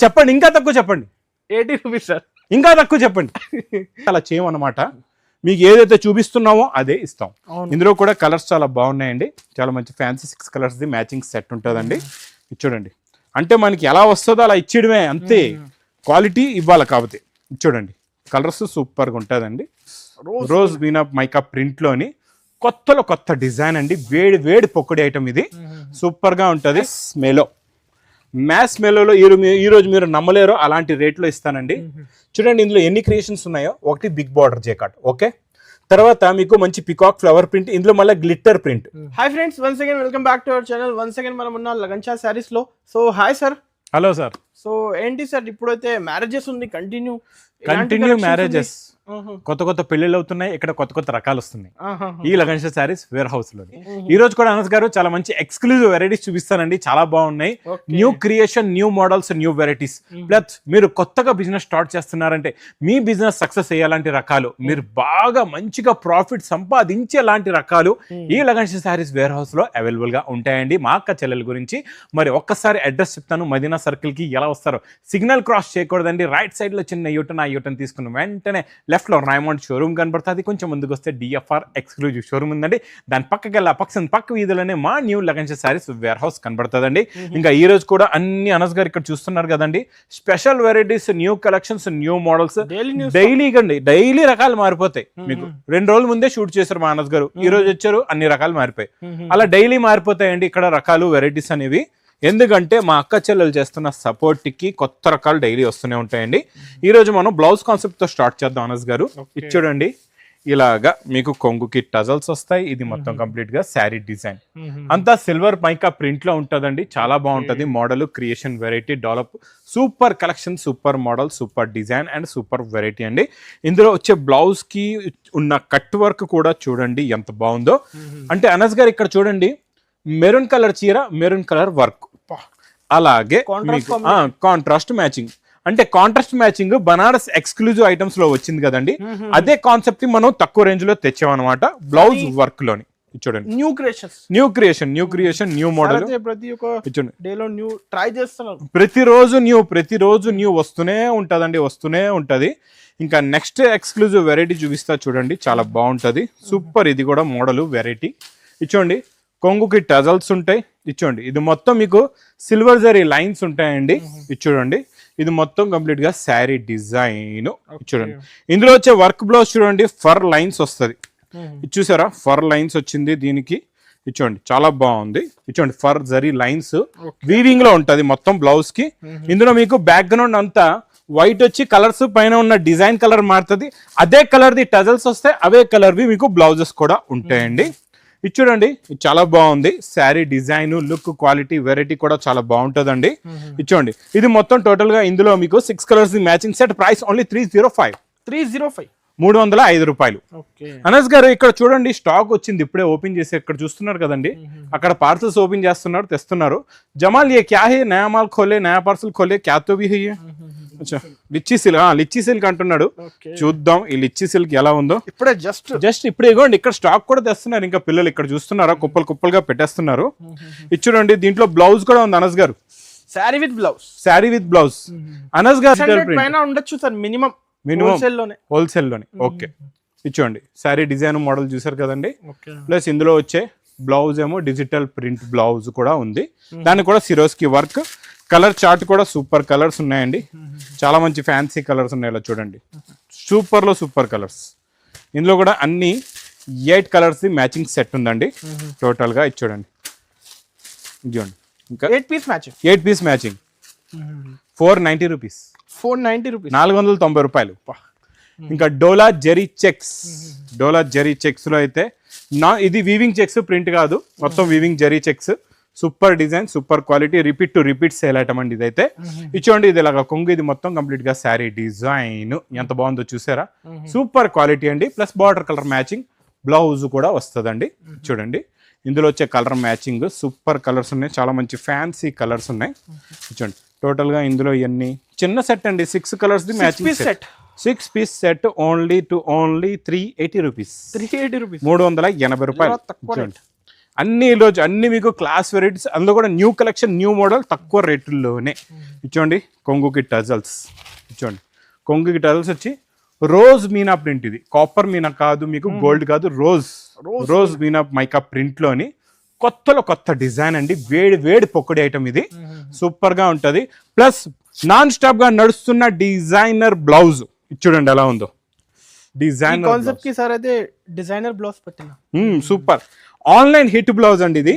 చెప్పండి, ఇంకా తక్కువ చెప్పండి. 80 రూపీస్ సార్. ఇంకా తక్కువ చెప్పండి. అలా చేయమన్నమాట. మీకు ఏదైతే చూపిస్తున్నామో అదే ఇస్తాం. ఇందులో కూడా కలర్స్ చాలా బాగున్నాయండి. చాలా మంచి ఫ్యాన్సీ 6 కలర్స్ది మ్యాచింగ్ సెట్ ఉంటుందండి. చూడండి, అంటే మనకి ఎలా వస్తుందో అలా ఇచ్చేయడమే, అంతే. క్వాలిటీ ఇవ్వాలి కాబట్టి. చూడండి, కలర్స్ సూపర్గా ఉంటుందండి. రోజ్ మీనా మైకా ప్రింట్లోని కొత్తలో కొత్త డిజైన్ అండి. వేడి వేడి పొక్కడి ఐటమ్ ఇది. సూపర్గా ఉంటుంది. మ్యాస్ మెలోలో ఈరోజు మీరు నమ్మలేరు, అలాంటి రేట్లో ఇస్తానండి. చూడండి, ఇందులో ఎన్ని క్రియేషన్స్ ఉన్నాయో. ఒకటి బిగ్ బార్డర్ జేకాట్, ఓకే. తర్వాత మీకు మంచి పికాక్ ఫ్లవర్ ప్రింట్, ఇందులో మళ్ళీ glitter print. Hi friends, once again welcome back to our channel. Once again మనం ఉన్న లగన్షా శారీస్ లో. So hi sir. Hello sir. So ఏంటి సార్, ఇప్పుడైతే మ్యారేజెస్ ఉంది, కంటిన్యూ మ్యారేజెస్, కొత్త కొత్త పెళ్లిళ్ళు అవుతున్నాయి. ఇక్కడ కొత్త కొత్త రకాలు వస్తున్నాయి ఈ లగన్షా శారీస్ వేర్ హౌస్ లో. ఈ రోజు కూడా అనస్ గారు చాలా మంచి ఎక్స్క్లూజివ్ వెరైటీస్ చూపిస్తానండి. చాలా బాగున్నాయి. New creation, new models, new varieties. Plus మీరు కొత్తగా బిజినెస్ స్టార్ట్ చేస్తున్నారంటే, మీ బిజినెస్ సక్సెస్ అయ్యేలాంటి రకాలు, మీరు బాగా మంచిగా ప్రాఫిట్ సంపాదించేలాంటి రకాలు ఈ లగన్షా శారీస్ వేర్ హౌస్ లో అవైలబుల్ గా ఉంటాయండి. మా అక్క చెల్లెల గురించి మరి ఒక్కసారి అడ్రస్ చెప్తాను. మదీనా సర్కిల్ కి ఎలా వస్తారో, సిగ్నల్ క్రాస్ చేయకూడదండి. రైట్ సైడ్ లో చిన్న యూటర్న్, ఆ యూటర్న్ తీసుకున్న వెంటనే లెఫ్ట్ లో రైమండ్ షోరూమ్ కనబడుతుంది. కొంచెం ముందుకు వస్తే డిఎఫ్ఆర్ ఎక్స్క్లూజివ్ షోరూమ్ ఉందండి. దాని పక్కకి వెళ్ళి పక్క వీధిలోనే మా new Lagansha sarees warehouse కనబడుతుందండి. ఇంకా ఈ రోజు కూడా అన్ని అనస్ గారు ఇక్కడ చూస్తున్నారు కదండి, special varieties, new collections, new models. Daily రకాలు మారిపోతాయి. మీకు 2 రోజుల ముందే షూట్ చేశారు మా అనస్ గారు, ఈ రోజు వచ్చారు, అన్ని రకాలు మారిపోయాయి. అలా డైలీ మారిపోతాయండి ఇక్కడ రకాలు, వెరైటీస్ అనేవి. ఎందుకంటే మా అక్క చెల్లెలు చేస్తున్న సపోర్ట్కి కొత్త రకాలు డైలీ వస్తూనే ఉంటాయండి. ఈరోజు మనం బ్లౌజ్ కాన్సెప్ట్తో స్టార్ట్ చేద్దాం అనస్ గారు. చూడండి, ఇలాగా మీకు కొంగుకి టజల్స్ వస్తాయి. ఇది మొత్తం కంప్లీట్ గా శారీ డిజైన్ అంతా సిల్వర్ మైకా ప్రింట్ లో ఉంటుందండి. చాలా బాగుంటుంది. Model, creation, variety, develop, super collection, super model, super design and super variety అండి. ఇందులో వచ్చే బ్లౌజ్ కి ఉన్న కట్ వర్క్ కూడా చూడండి ఎంత బాగుందో. అంటే అనస్ గారు ఇక్కడ చూడండి, మెరూన్ కలర్ చీర, మెరూన్ కలర్ వర్క్, అలాగే కాంట్రాస్ట్ మ్యాచింగ్. అంటే contrast matching Banaras exclusive items లో వచ్చింది కదండి, అదే కాన్సెప్ట్ మనం తక్కువ రేంజ్ లో తెచ్చామన్నమాట బ్లౌజ్ వర్క్ లోని. చూడండి, న్యూ క్రియేషన్, న్యూ మోడల్. ప్రతిరోజు న్యూ వస్తూనే ఉంటది. ఇంకా నెక్స్ట్ ఎక్స్క్లూజివ్ వెరైటీ చూపిస్తా చూడండి, చాలా బాగుంటది. సూపర్. ఇది కూడా మోడల్ వెరైటీ. ఇచ్చోండి, కొంగుకి టజల్స్ ఉంటాయి. ఇచ్చోండి, ఇది మొత్తం మీకు సిల్వర్ జరీ లైన్స్ ఉంటాయండి. చూడండి, ఇది మొత్తం కంప్లీట్ గా శారీ డిజైన్. చూడండి, ఇందులో వచ్చే వర్క్ బ్లౌజ్ చూడండి, ఫర్ లైన్స్ వస్తుంది. చూసారా, ఫర్ లైన్స్ వచ్చింది దీనికి. ఇచ్చోండి, చాలా బాగుంది. ఇచ్చోండి, ఫర్ జరీ లైన్స్ వీవింగ్ లో ఉంటది మొత్తం బ్లౌజ్ కి. ఇందులో మీకు బ్యాక్గ్రౌండ్ అంతా వైట్ వచ్చి కలర్స్ పైన ఉన్న డిజైన్ కలర్ మారుతుంది. అదే కలర్ ది టజల్స్ వస్తాయి, అవే కలర్ వి మీకు బ్లౌజెస్ కూడా ఉంటాయండి. ఇది చూడండి, చాలా బాగుంది. Sari design, look, quality, variety కూడా చాలా బాగుంటుందండి. ఇచ్చోండి, ఇది మొత్తం టోటల్ గా ఇందులో మీకు 6 colours matching set. Price only 305 305 రూపాయలు. అనస్ గారు ఇక్కడ చూడండి, స్టాక్ వచ్చింది ఇప్పుడే ఓపెన్ చేసి. ఇక్కడ చూస్తున్నారు కదండి, అక్కడ పార్సల్స్ ఓపెన్ చేస్తున్నారు, తెస్తున్నారు. జమాల్ ఏ క్యా హై, నయా మాల్ ఖోలే, నయా పార్సల్ ఖోలే, క్యా తో భీ హై. లిచ్చి సిల్క్ అంటున్నాడు. చూద్దాం ఈ లిచ్చి సిల్క్ ఎలా ఉందో. ఇప్పుడే జస్ట్ ఇప్పుడే ఇగోండి, ఇక్కడ స్టాక్ కూడా తెస్తున్నారు. ఇంకా పిల్లలు ఇక్కడ చూస్తున్నారా, కుప్పలుగా పెట్టేస్తున్నారు. ఇది చూడండి, దీంట్లో బ్లౌజ్ కూడా ఉంది అనస్ గారు. శారీ విత్ బ్లౌజ్ అనస్ గారు ఉండొచ్చు సార్, మినిమం హోల్సేల్ లోనే. ఓకే, ఇచ్చోండి, శారీ డిజైన్ మోడల్ చూసారు కదండి. ప్లస్ ఇందులో వచ్చే బ్లౌజ్ ఏమో డిజిటల్ ప్రింట్ బ్లౌజ్ కూడా ఉంది. దానికి కూడా సిరోస్కి వర్క్. కలర్ చార్ట్ కూడా సూపర్ కలర్స్ ఉన్నాయండి. చాలా మంచి ఫ్యాన్సీ కలర్స్ ఉన్నాయి. ఇలా చూడండి, సూపర్ లో సూపర్ కలర్స్. ఇందులో కూడా అన్ని 8 కలర్స్ మ్యాచింగ్ సెట్ ఉందండి టోటల్ గా. ఇది చూడండి, ఇంకా 8 పీస్ మ్యాచింగ్ 490 రూపీస్. 490 రూపాయలు. ఇంకా డోలా జెరీ చెక్స్ లో అయితే ఇది వీవింగ్ చెక్స్, ప్రింట్ కాదు, మొత్తం weaving zari checks. Super design, super quality, repeat sale item అండి ఇదైతే. ఇచ్చోండి, ఇది ఇలాగా కొంగు, ఇది మొత్తం కంప్లీట్ గా శారీ డిజైన్ ఎంత బాగుందో చూసారా. సూపర్ క్వాలిటీ అండి. Plus border colour matching blouse కూడా వస్తుందండి. చూడండి, ఇందులో వచ్చే కలర్ మ్యాచింగ్ సూపర్ కలర్స్ ఉన్నాయి. చాలా మంచి ఫ్యాన్సీ కలర్స్ ఉన్నాయి. చూడండి, టోటల్ గా ఇందులో ఇవన్నీ చిన్న సెట్ అండి, 6 colours the matching set. 6 piece set only 380 rupees. 380 రూపాయలు. అన్ని ఈరోజు అన్ని మీకు క్లాస్ వెరైటీస్, అందులో కూడా న్యూ కలెక్షన్, న్యూ మోడల్, తక్కువ రేట్లలోనే. ఇచ్చోండి కొంగుకి టజల్స్, ఇచ్చోండి కొంగుకి టజల్స్ వచ్చి రోజ్ మీనా ప్రింట్. ఇది కాపర్ మీనా కాదు, మీకు గోల్డ్ కాదు, రోజ్ మీనా మైకా ప్రింట్ లోని కొత్త డిజైన్ అండి. వేడి పొక్కడి ఐటమ్ ఇది, సూపర్ గా ఉంటది. ప్లస్ నాన్ స్టాప్ గా నడుస్తున్న డిజైనర్ బ్లౌజ్ చూడండి ఎలా ఉందో. డిజైనర్ కాన్సెప్ట్ కి సార్ అయితే డిజైనర్ బ్లౌజ్ పెట్టిన సూపర్ ఆన్లైన్ హిట్ బ్లౌజ్ అండి ఇది.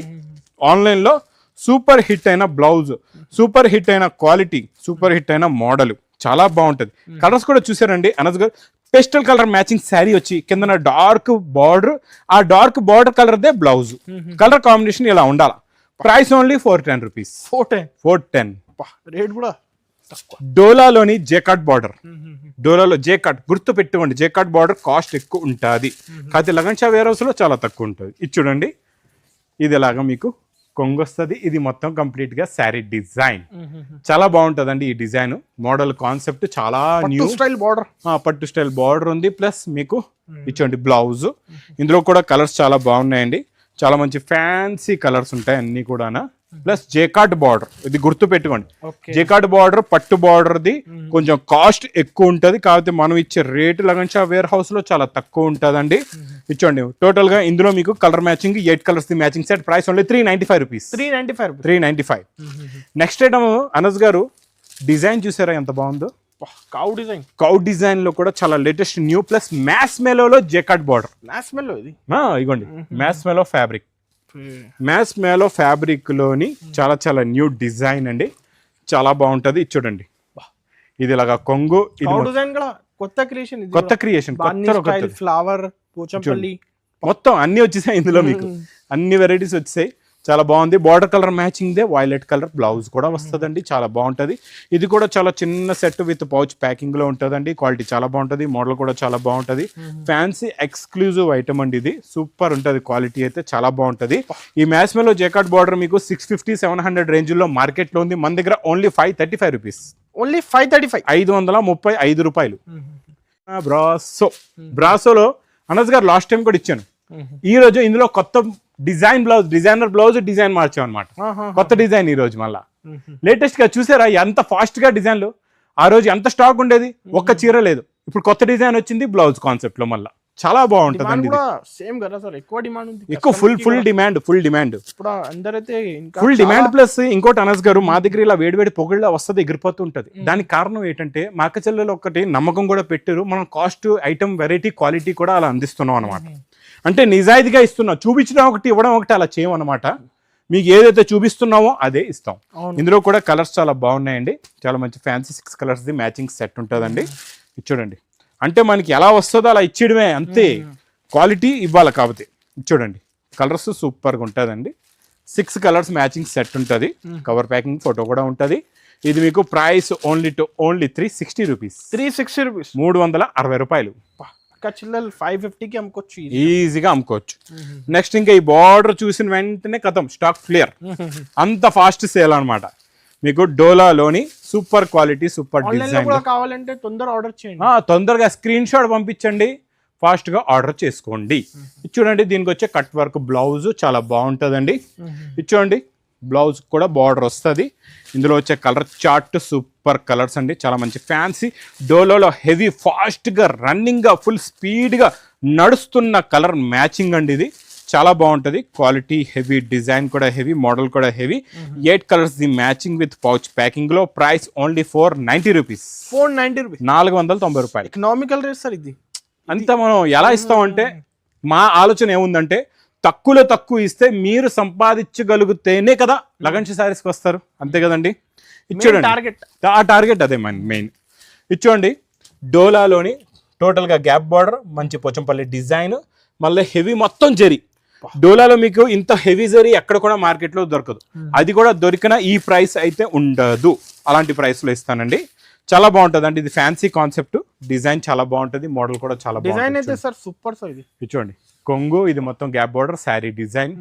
ఆన్లైన్ లో సూపర్ హిట్ అయిన బ్లౌజ్, సూపర్ హిట్ అయిన క్వాలిటీ, సూపర్ హిట్ అయిన మోడల్, చాలా బాగుంటది. కలర్స్ కూడా చూసారండి అనస్ గారు. పెస్టల్ కలర్ మ్యాచింగ్ శారీ వచ్చి కింద డార్క్ బార్డర్, ఆ dark border colour they blouse. Colour combination ఇలా ఉండాలి. Price only 410 rupees. 410. రేట్ కూడా డోలాలోని జేకాట్ బార్డర్, డోలాలో జేకాట్ గుర్తు పెట్టుకోండి. జేకాట్ బార్డర్ కాస్ట్ ఎక్కువ ఉంటుంది, కాకపోతే లగన్షా వేర్ హౌస్ లో చాలా తక్కువ ఉంటుంది. ఇది చూడండి, ఇది ఎలాగా మీకు కొంగు వస్తుంది. ఇది మొత్తం కంప్లీట్ గా శారీ డిజైన్ చాలా బాగుంటదండి. ఈ డిజైన్ మోడల్ కాన్సెప్ట్ చాలా న్యూ స్టైల్ బార్డర్, పట్టు స్టైల్ బార్డర్ ఉంది. ప్లస్ మీకు ఇచ్చోండి బ్లౌజ్. ఇందులో కూడా కలర్స్ చాలా బాగున్నాయండి, చాలా మంచి ఫ్యాన్సీ కలర్స్ ఉంటాయి అన్ని కూడా. ప్లస్ జేకాట్ బార్డర్, ఇది గుర్తు పెట్టుకోండి. జేకాట్ బార్డర్ పట్టు బార్డర్ది కొంచెం కాస్ట్ ఎక్కువ ఉంటుంది, కాకపోతే మనం ఇచ్చే రేటు లగన్షా వేర్ హౌస్ లో చాలా తక్కువ ఉంటుందండి. ఇచ్చోండి టోటల్ గా ఇందులో మీకు colour matching 8 colours the matching set. Price only 395 rupees. 395. Next item Anas గారు, డిజైన్ చూసారా ఎంత బాగుందో. కౌ డిజైన్ లో కూడా చాలా లేటెస్ట్ న్యూ. ప్లస్ మ్యాస్ మెలోలో జేకాట్ బార్డర్. ఇగోండి మ్యాస్ మెలో ఫ్యాబ్రిక్, మ్యాస్ మేలో ఫ్యాబ్రిక్ లోని చాలా న్యూ డిజైన్ అండి, చాలా బాగుంటది. చూడండి ఇది ఇలాగా కొంగు, కొత్త క్రియేషన్ ఫ్లవర్ పోచంపల్లి మొత్తం అన్ని వచ్చేసాయి ఇందులో. మీకు అన్ని వెరైటీస్ వచ్చేసాయి, చాలా బాగుంది. Border colour matching they violet colour blouse కూడా వస్తుందండి, చాలా బాగుంటది. ఇది కూడా చాలా చిన్న సెట్ విత్ పౌచ్ ప్యాకింగ్ లో ఉంటుందండి. క్వాలిటీ చాలా బాగుంటది, మోడల్ కూడా చాలా బాగుంటది. ఫ్యాన్సీ ఎక్స్క్లూజివ్ ఐటమ్ అండి ఇది, సూపర్ ఉంటది. క్వాలిటీ అయితే చాలా బాగుంటది. ఈ మ్యాస్ మేలో జేకాట్ బార్డర్ మీకు 650-700 రేంజ్ లో మార్కెట్ లో ఉంది. మన దగ్గర ఓన్లీ 535 రూపీస్. ఓన్లీ 535, 535 రూపాయలు. బ్రాసోలో అనస్ గారు లాస్ట్ టైం కూడా ఇచ్చాను. ఈ రోజు ఇందులో కొత్త డిజైనర్ బ్లౌజ్ డిజైన్ మార్చాం అనమాట. కొత్త డిజైన్ ఈ రోజు మళ్ళా లేటెస్ట్ గా చూసారా ఎంత ఫాస్ట్ గా డిజైన్లు. ఆ రోజు ఎంత స్టాక్ ఉండేది, ఒక్క చీర లేదు. ఇప్పుడు కొత్త డిజైన్ వచ్చింది బ్లౌజ్ కాన్సెప్ట్ లో, మళ్ళా చాలా బాగుంటది అండి. ఎక్కువ ఫుల్ డిమాండ్ ప్లస్ ఇంకోటి అనస్ గారు, మా దగ్గర ఇలా వేడి పొగళ్ళ వస్తుంది, ఎగిరిపోతూ ఉంటది. దానికి కారణం ఏంటంటే మా అక్క చెల్లెలు ఒకటి నమ్మకం కూడా పెట్టారు. మనం కాస్ట్, ఐటమ్, వెరైటీ, క్వాలిటీ కూడా అలా అందిస్తున్నాం అనమాట. అంటే నిజాయితీగా ఇస్తున్నాం, చూపించడం ఒకటి ఇవ్వడం ఒకటి అలా చేయమన్నమాట. మీకు ఏదైతే చూపిస్తున్నామో అదే ఇస్తాం. ఇందులో కూడా కలర్స్ చాలా బాగున్నాయండి, చాలా మంచి fancy 6 colours the matching set ఉంటుందండి. చూడండి అంటే మనకి ఎలా వస్తుందో అలా ఇచ్చేయడమే, అంతే. క్వాలిటీ ఇవ్వాలి కాబట్టి. చూడండి కలర్స్ సూపర్గా ఉంటుందండి. 6 కలర్స్ మ్యాచింగ్ సెట్ ఉంటుంది, కవర్ ప్యాకింగ్ ఫోటో కూడా ఉంటుంది. ఇది మీకు ప్రైస్ ఓన్లీ 360 రూపీస్. 360 రూపాయలు. 550కి అమ్ముకోవచ్చు, ఈజీగా అమ్ముకోవచ్చు. నెక్స్ట్ ఇంకా ఈ బార్డర్ చూసిన వెంటనే కథం స్టాక్ క్లియర్, అంత ఫాస్ట్ సేల్ అనమాట. మీకు డోలాలోని సూపర్ క్వాలిటీ, సూపర్ డిజైన్ కావాలంటే ఆర్డర్ చేయండి, తొందరగా స్క్రీన్ షాట్ పంపించండి, ఫాస్ట్ గా ఆర్డర్ చేసుకోండి. చూడండి దీనికి వచ్చే కట్ వర్క్ బ్లౌజ్ చాలా బాగుంటుందండి. చూడండి బ్లౌజ్ కూడా బార్డర్ వస్తుంది. ఇందులో వచ్చే కలర్ చార్ట్ సూపర్ కలర్స్ అండి, చాలా మంచి ఫ్యాన్సీ. డోలోలో హెవీ ఫాస్ట్గా రన్నింగ్గా ఫుల్ స్పీడ్గా నడుస్తున్న కలర్ మ్యాచింగ్ అండి. ఇది చాలా బాగుంటుంది. క్వాలిటీ హెవీ, డిజైన్ కూడా హెవీ, మోడల్ కూడా heavy. 8 colours the matching with pouch packing లో. Price only 490 rupees. 490 రూపాయలు. ఎకనామికల్ రేట్ సార్ ఇది. అంతా మనం ఎలా ఇస్తామంటే, మా ఆలోచన ఏముందంటే తక్కువ ఇస్తే మీరు సంపాదించగలిగితేనే కదా లగన్షా శారీస్కి వస్తారు, అంతే కదండి. ఇచ్చేయండి ఆ టార్గెట్, అదే మెయిన్. ఇచ్చేయండి డోలాలోని టోటల్గా గ్యాప్ బార్డర్, మంచి పోచంపల్లి డిజైన్, మళ్ళీ హెవీ మొత్తం జరీ. డోలాలో మీకు ఇంత హెవీ జరీ ఎక్కడ కూడా మార్కెట్లో దొరకదు. అది కూడా దొరికిన ఈ ప్రైస్ అయితే ఉండదు, అలాంటి ప్రైస్లో ఇస్తానండి. చాలా బాగుంటుంది అండి. ఇది ఫ్యాన్సీ కాన్సెప్ట్, డిజైన్ చాలా బాగుంటుంది, మోడల్ కూడా చాలా డిజైన్ అయితే సార్ సూపర్ సార్. ఇది చూడండి కొంగు, ఇది మొత్తం గ్యాప్ బార్డర్ శారీ డిజైన్.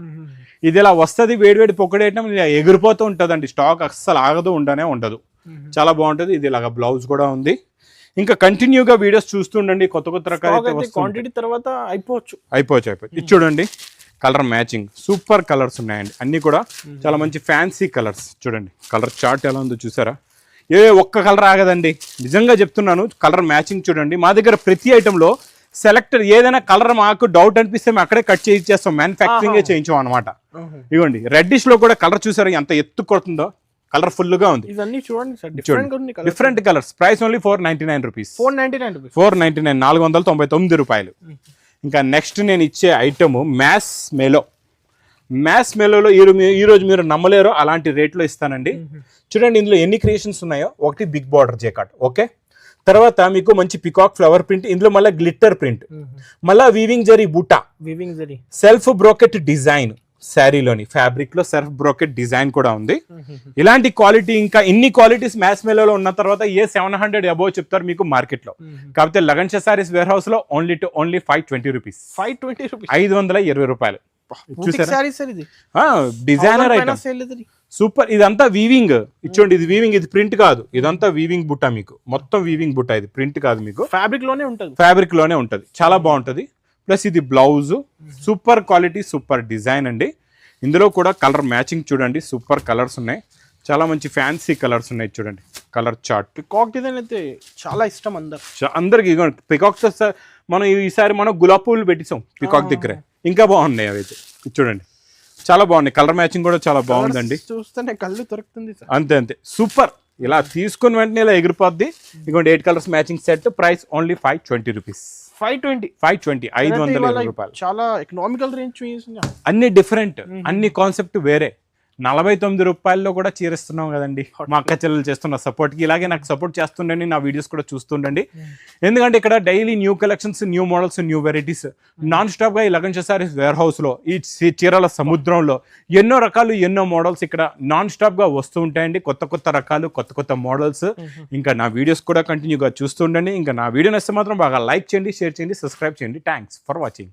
ఇది ఇలా వస్తుంది, వేడి పొక్కడేయటం ఎగిరిపోతూ ఉంటుందండి. స్టాక్ అస్సలు ఆగదు, ఉండదు. చాలా బాగుంటుంది. ఇది ఇలాగా బ్లౌజ్ కూడా ఉంది. ఇంకా కంటిన్యూగా వీడియోస్ చూస్తుండండి, కొత్త రకాలు క్వాంటిటీ తర్వాత అయిపోవచ్చు. ఇది చూడండి కలర్ మ్యాచింగ్ సూపర్ కలర్స్ ఉన్నాయండి, అన్నీ కూడా చాలా మంచి ఫ్యాన్సీ కలర్స్. చూడండి కలర్ చార్ట్ ఎలా ఉందో చూసారా, ఒక్క కలర్ ఆగదండి, నిజంగా చెప్తున్నాను. కలర్ మ్యాచింగ్ చూడండి, మా దగ్గర ప్రతి ఐటెంలో సెలెక్టర్ ఏదైనా కలర్ మాకు డౌట్ అనిపిస్తే మేము అక్కడే కట్ చేయించేస్తాం, మ్యానుఫ్యాక్చరింగ్ చేయించాం అనమాట. ఇవ్వండి రెడ్డిష్ లో కూడా కలర్ చూసారా ఎంత ఎత్తు కొడుతుందో, కలర్ఫుల్ గా ఉంది. ఇవన్నీ చూడండి sir, different colours. Price only 499 rupees. 499 499 రూపాయలు. ఇంకా నెక్స్ట్ నేను ఇచ్చే ఐటమ్ మ్యాస్ మేలోలో ఈ రోజు మీరు నమ్మలేరో అలాంటి రేట్లో ఇస్తానండి. చూడండి ఇందులో ఎన్ని క్రియేషన్స్ ఉన్నాయో. ఒకటి బిగ్ బార్డర్ జేకాట్, ఓకే. తర్వాత మీకు మంచి పికాక్ ఫ్లవర్ ప్రింట్, ఇందులో మళ్ళీ గ్లిట్టర్ ప్రింట్, మళ్ళీ వీవింగ్ జరీ బూటా, సెల్ఫ్ బ్రోకెట్ డిజైన్, శారీలోని ఫ్యాబ్రిక్ లో సెల్ఫ్ బ్రోకెట్ డిజైన్ కూడా ఉంది. ఇలాంటి క్వాలిటీ ఇంకా ఇన్ని క్వాలిటీస్ మ్యాస్ మేలో ఉన్న తర్వాత 700 అబోవ్ చెప్తారు మీకు మార్కెట్ లో. కాకపోతే లగన్ షా సారీస్ వేర్ హౌస్ లో ఓన్లీ 520 రూపీస్, 520 రూపాయలు. Designer item super. ఇదంతా వీవింగ్, ఇచ్చోండి ఇది వీవింగ్, ఇది ప్రింట్ కాదు, ఇదంతా వీవింగ్ బుట్ట, మీకు మొత్తం వీవింగ్ బుట్ట, ఇది ప్రింట్ కాదు, మీకు ఫ్యాబ్రిక్ లోనే ఉంటది, చాలా బాగుంటది. ప్లస్ ఇది blouse, super quality super design అండి. ఇందులో కూడా కలర్ మ్యాచింగ్ చూడండి, సూపర్ కలర్స్ ఉన్నాయి, చాలా మంచి ఫ్యాన్సీ కలర్స్ ఉన్నాయి. చూడండి కలర్ చార్ట్. పికాక్ డిజైన్ అయితే చాలా ఇష్టం అందరికి. పికాక్ మనం ఈసారి మనం గులాబ్ పూలు పెట్టించాం పికాక్ దగ్గర, ఇంకా బాగున్నాయి అవి అయితే. చూడండి చాలా బాగున్నాయి, కలర్ మ్యాచింగ్ కూడా చాలా బాగుందండి, చూస్తేనే కళ్ళు దొరుకుతుంది. అంతే సూపర్. ఇలా తీసుకుని వెంటనే ఇలా ఎగిరిపోద్ది. ఇదిగోండి 8 colours matching set, price only 520 rupees. 520 రూపాయలు. చాలా ఎకనామికల్ రేంజ్, అన్ని డిఫరెంట్, అన్ని కాన్సెప్ట్ వేరే. 49 రూపాయల్లో కూడా చీరిస్తున్నాం కదండి మా అక్క చెల్లెలు చేస్తున్న సపోర్ట్కి. ఇలాగే నాకు సపోర్ట్ చేస్తుండండి, నా వీడియోస్ కూడా చూస్తుండండి. ఎందుకంటే ఇక్కడ daily new collections, new models, new varieties non stop గా ఈ లగన్ షా సారీస్ వేర్ హౌస్ లో, ఈ చీరల సముద్రంలో ఎన్నో రకాలు, ఎన్నో మోడల్స్ ఇక్కడ నాన్ స్టాప్ గా వస్తూ ఉంటాయండి. కొత్త రకాలు, కొత్త మోడల్స్. ఇంకా నా వీడియోస్ కూడా కంటిన్యూగా చూస్తుండండి. ఇంకా నా వీడియో నచ్చితే మాత్రం బాగా లైక్ చేయండి, షేర్ చేయండి, సబ్స్క్రైబ్ చేయండి. Thanks for watching.